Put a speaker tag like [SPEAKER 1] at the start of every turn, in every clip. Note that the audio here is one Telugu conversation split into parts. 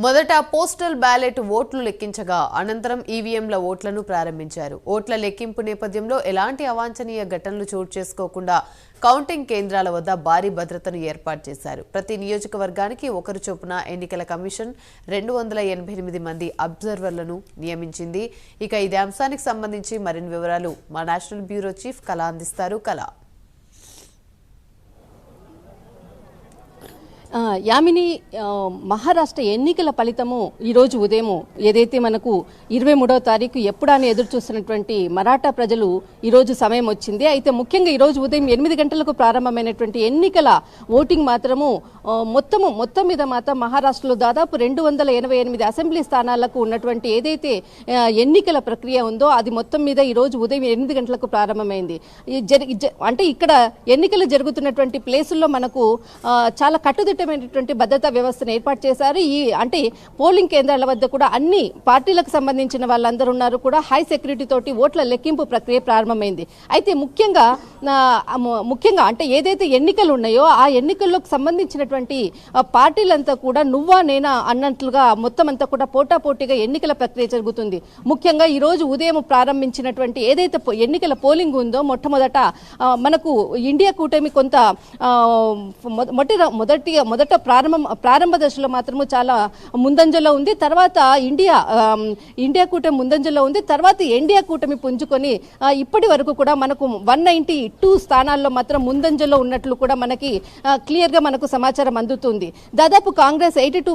[SPEAKER 1] మొదట పోస్టల్ బ్యాలెట్ ఓట్లు లెక్కించగా అనంతరం ఈవీఎంల ఓట్లను ప్రారంభించారు. ఓట్ల లెక్కింపు నేపథ్యంలో ఎలాంటి అవాంఛనీయ ఘటనలు చోటు చేసుకోకుండా కౌంటింగ్ కేంద్రాల వద్ద భారీ భద్రతను ఏర్పాటు చేశారు. ప్రతి నియోజకవర్గానికి ఒకరు చొప్పున ఎన్నికల కమిషన్ 288 మంది అబ్జర్వర్లను నియమించింది. ఇక ఇదే అంశానికి సంబంధించి మరిన్ని వివరాలు మా నేషనల్ బ్యూరో చీఫ్ కళ అందిస్తారు. కళ
[SPEAKER 2] యామిని, మహారాష్ట్ర ఎన్నికల ఫలితము ఈరోజు ఉదయం ఏదైతే మనకు 23వ తారీఖు ఎప్పుడని ఎదురు చూస్తున్నటువంటి మరాఠా ప్రజలు ఈరోజు సమయం వచ్చింది. అయితే ముఖ్యంగా ఈరోజు ఉదయం 8 గంటలకు ప్రారంభమైనటువంటి ఎన్నికల ఓటింగ్ మాత్రము మొత్తం మీద మాత్రం మహారాష్ట్రలో దాదాపు 288 అసెంబ్లీ స్థానాలకు ఉన్నటువంటి ఏదైతే ఎన్నికల ప్రక్రియ ఉందో అది మొత్తం మీద ఈరోజు ఉదయం 8 గంటలకు ప్రారంభమైంది. అంటే ఇక్కడ ఎన్నికలు జరుగుతున్నటువంటి ప్లేసుల్లో మనకు చాలా కట్టుదిట్టమైనటువంటి భద్రతా వ్యవస్థను ఏర్పాటు చేశారు. అంటే పోలింగ్ కేంద్రాల వద్ద కూడా అన్ని పార్టీలకు సంబంధించిన వాళ్ళందరూ ఉన్నారు కూడా హై సెక్యూరిటీ తోటి ఓట్ల లెక్కింపు ప్రక్రియ ప్రారంభమైంది. అయితే ముఖ్యంగా అంటే ఏదైతే ఎన్నికలు ఉన్నాయో ఆ ఎన్నికల్లోకి సంబంధించినటువంటి పార్టీలంతా కూడా నువ్వా నేనా అన్నట్లుగా మొత్తం అంతా కూడా పోటాపోటీగా ఎన్నికల ప్రక్రియ జరుగుతుంది. ముఖ్యంగా ఈ రోజు ఉదయం ప్రారంభించినటువంటి ఏదైతే ఎన్నికల పోలింగ్ ఉందో మొట్టమొదట మనకు ఇండియా కూటమి కొంత మొదట ప్రారంభ దశలో మాత్రము చాలా ముందంజలో ఉంది. తర్వాత ఇండియా కూటమి ముందంజలో ఉంది. తర్వాత ఎన్డీఏ కూటమి పుంజుకొని ఇప్పటి వరకు కూడా మనకు 192 స్థానాల్లో మాత్రం ముందంజలో ఉన్నట్లు కూడా మనకి క్లియర్ గా మనకు సమాచారం అందుతుంది. దాదాపు కాంగ్రెస్ 82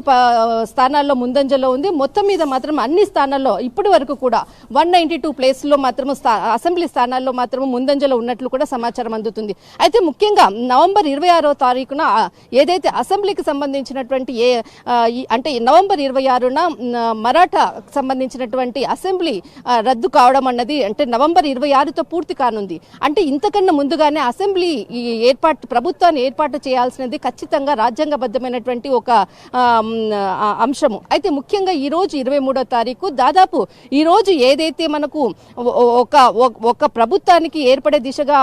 [SPEAKER 2] స్థానాల్లో ముందంజలో ఉంది. మొత్తం మీద మాత్రం అన్ని స్థానాల్లో ఇప్పటి వరకు కూడా 192 ప్లేస్ లో మాత్రము అసెంబ్లీ స్థానాల్లో మాత్రము ముందంజలో ఉన్నట్లు కూడా సమాచారం అందుతుంది. అయితే ముఖ్యంగా నవంబర్ 26వ తారీఖున ఏదైతే అసెంబ్లీకి సంబంధించినటువంటి అంటే నవంబర్ 26న మరాఠాకు సంబంధించినటువంటి అసెంబ్లీ రద్దు కావడం అన్నది అంటే నవంబర్ 26తో పూర్తి కానుంది. అంటే ఇంతకన్నా ముందుగానే అసెంబ్లీ ప్రభుత్వాన్ని ఏర్పాటు చేయాల్సినది ఖచ్చితంగా రాజ్యాంగబద్ధమైనటువంటి ఒక అంశము. అయితే ముఖ్యంగా ఈ రోజు 23వ తారీఖు దాదాపు ఈ రోజు ఏదైతే మనకు ఒక ప్రభుత్వానికి ఏర్పడే దిశగా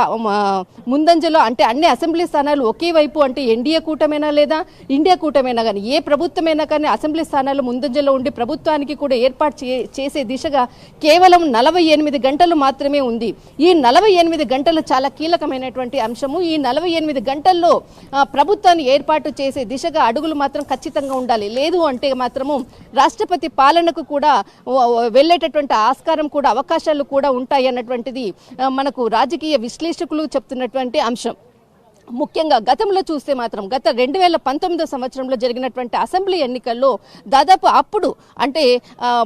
[SPEAKER 2] ముందంజలో అంటే అన్ని అసెంబ్లీ స్థానాలు ఒకే వైపు అంటే ఎన్డీఏ కూటమైనా లేదా ఇండియా కూటమైనా కానీ ఏ ప్రభుత్వమైనా కానీ అసెంబ్లీ స్థానాలు ముందంజలో ఉండి ప్రభుత్వానికి కూడా ఏర్పాటు చేసే దిశగా కేవలం 48 గంటలు మాత్రమే ఉంది. ఈ 48 గంటలు చాలా కీలకమైనటువంటి అంశము. ఈ 48 గంటల్లో ప్రభుత్వాన్ని ఏర్పాటు చేసే దిశగా అడుగులు మాత్రం ఖచ్చితంగా ఉండాలి. లేదు అంటే మాత్రము రాష్ట్రపతి పాలనకు కూడా వెళ్ళేటటువంటి ఆస్కారం కూడా అవకాశాలు కూడా ఉంటాయి అన్నటువంటిది మనకు రాజకీయ విశ్లేషకులు చెప్తున్నటువంటి అంశం. ముఖ్యంగా గతంలో చూస్తే మాత్రం గత 2019 సంవత్సరంలో జరిగినటువంటి అసెంబ్లీ ఎన్నికల్లో దాదాపు అప్పుడు అంటే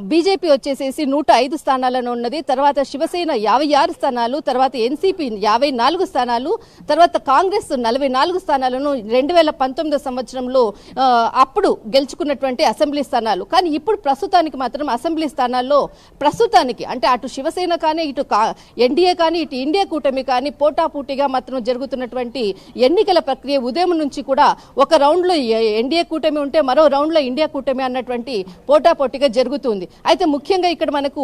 [SPEAKER 2] బీజేపీ వచ్చేసేసి 105 స్థానాలను ఉన్నది. తర్వాత శివసేన 56 స్థానాలు, తర్వాత ఎన్సీపీ 54 స్థానాలు, తర్వాత కాంగ్రెస్ 44 స్థానాలను 2019 సంవత్సరంలో అప్పుడు గెలుచుకున్నటువంటి అసెంబ్లీ స్థానాలు. కానీ ఇప్పుడు ప్రస్తుతానికి మాత్రం అసెంబ్లీ స్థానాల్లో ప్రస్తుతానికి అంటే అటు శివసేన కానీ ఇటు ఎన్డీఏ కానీ ఇటు ఇండియా కూటమి కానీ పోటాపోటీగా మాత్రం జరుగుతున్నటువంటి ఎన్నికల ప్రక్రియ ఉదయం నుంచి కూడా ఒక రౌండ్ లో ఎన్డీఏ కూటమి ఉంటే మరో రౌండ్ లో ఇండియా కూటమి అన్నటువంటి పోటాపోటీగా జరుగుతుంది. అయితే ముఖ్యంగా ఇక్కడ మనకు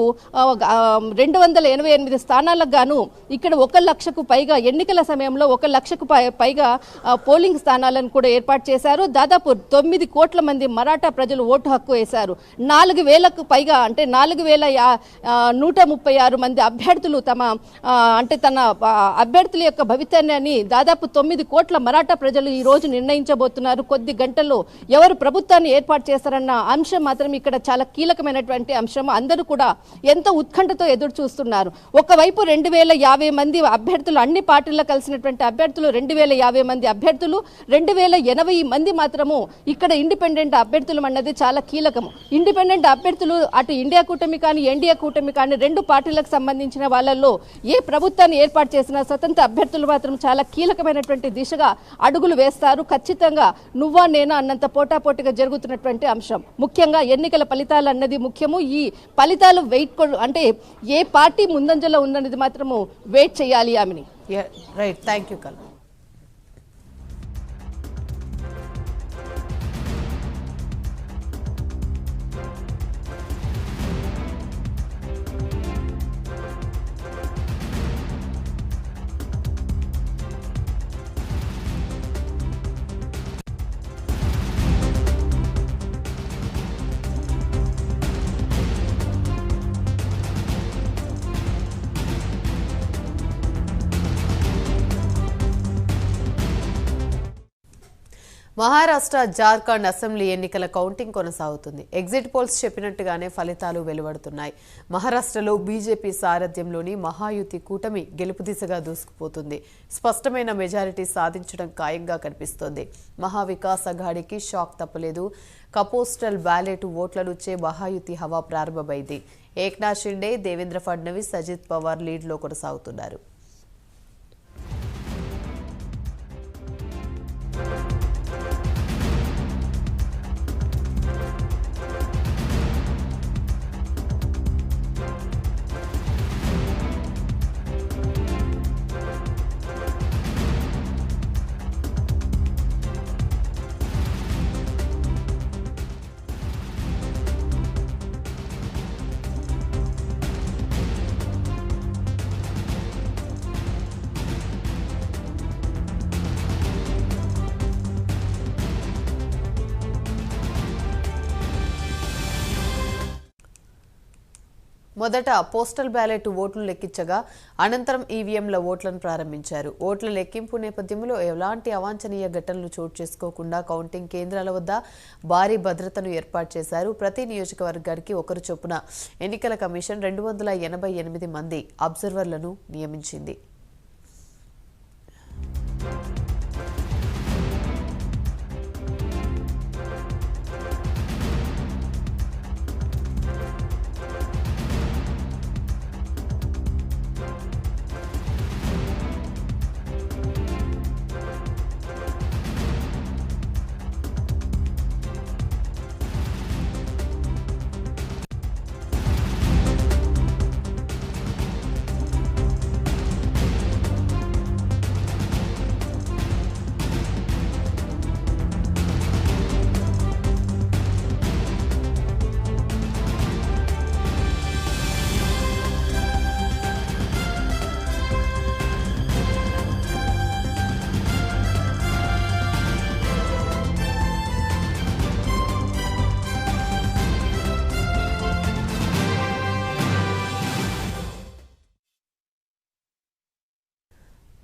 [SPEAKER 2] 288 స్థానాలకు గాను ఇక్కడ 1 లక్షకు పైగా ఎన్నికల సమయంలో 1 లక్షకు పైగా పోలింగ్ స్థానాలను కూడా ఏర్పాటు చేశారు. దాదాపు 9 కోట్ల మంది మరాఠా ప్రజలు ఓటు హక్కు వేశారు. 4,000కు పైగా అంటే 4,136 మంది అభ్యర్థులు తన అభ్యర్థుల యొక్క భవితవ్యాన్ని దాదాపు 9 కోట్ల మరాఠా ప్రజలు ఈ రోజు నిర్ణయించబోతున్నారు. కొద్ది గంటల్లో ఎవరు ప్రభుత్వాన్ని ఏర్పాటు చేస్తారన్న అంశం మాత్రం ఇక్కడ చాలా కీలకమైనటువంటి అంశం. అందరూ కూడా ఎంతో ఉత్కంఠతో ఎదురు చూస్తున్నారు. ఒకవైపు 2,050 మంది అభ్యర్థులు, అన్ని పార్టీల్లో కలిసినటువంటి అభ్యర్థులు 2,050 మంది అభ్యర్థులు, 2,080 మంది మాత్రము ఇక్కడ ఇండిపెండెంట్ అభ్యర్థులు అన్నది చాలా కీలకము. ఇండిపెండెంట్ అభ్యర్థులు అటు ఇండియా కూటమి కానీ ఎన్డీఏ కూటమి కానీ రెండు పార్టీలకు సంబంధించిన వాళ్ళల్లో ఏ ప్రభుత్వాన్ని ఏర్పాటు చేసినా స్వతంత్ర అభ్యర్థులు మాత్రం చాలా కీలకమైనటువంటి దిశగా అడుగులు వేస్తారు. ఖచ్చితంగా నువ్వా నేనా అన్నంత పోటాపోటీగా జరుగుతున్నటువంటి అంశం. ముఖ్యంగా ఎన్నికల ఫలితాలు అన్నది ముఖ్యము. ఈ ఫలితాలు అంటే ఏ పార్టీ ముందంజలో ఉందనేది మాత్రము వెయిట్ చేయాలి. ఆమెని
[SPEAKER 1] రైట్, థ్యాంక్ యూ కల్. మహారాష్ట్ర జార్ఖండ్ అసెంబ్లీ ఎన్నికల కౌంటింగ్ కొనసాగుతుంది. ఎగ్జిట్ పోల్స్ చెప్పినట్టుగానే ఫలితాలు వెలువడుతున్నాయి. మహారాష్ట్రలో బీజేపీ సారథ్యంలోని మహాయుతి కూటమి గెలుపు దిశగా దూసుకుపోతుంది. స్పష్టమైన మెజారిటీ సాధించడం ఖాయంగా కనిపిస్తోంది. మహావికాస్ అఘాడీకి షాక్ తప్పలేదు. కపోస్టల్ బ్యాలెట్ ఓట్లనుచ్చే మహాయుతి హవా ప్రారంభమైంది. ఏక్నాథ్ షిండే, దేవేంద్ర ఫడ్నవీస్, అజిత్ పవార్ లీడ్లో కొనసాగుతున్నారు. మొదట పోస్టల్ బ్యాలెట్ ఓట్లు లెక్కించగా అనంతరం ఈవీఎంల ఓట్లను ప్రారంభించారు. ఓట్ల లెక్కింపు నేపథ్యంలో ఎలాంటి అవాంఛనీయ ఘటనలు చోటు చేసుకోకుండా కౌంటింగ్ కేంద్రాల వద్ద భారీ భద్రతను ఏర్పాటు చేశారు. ప్రతి నియోజకవర్గానికి ఒకరు చొప్పున ఎన్నికల కమిషన్ 288 మంది అబ్జర్వర్లను నియమించింది.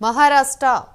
[SPEAKER 1] మహారాష్ట్ర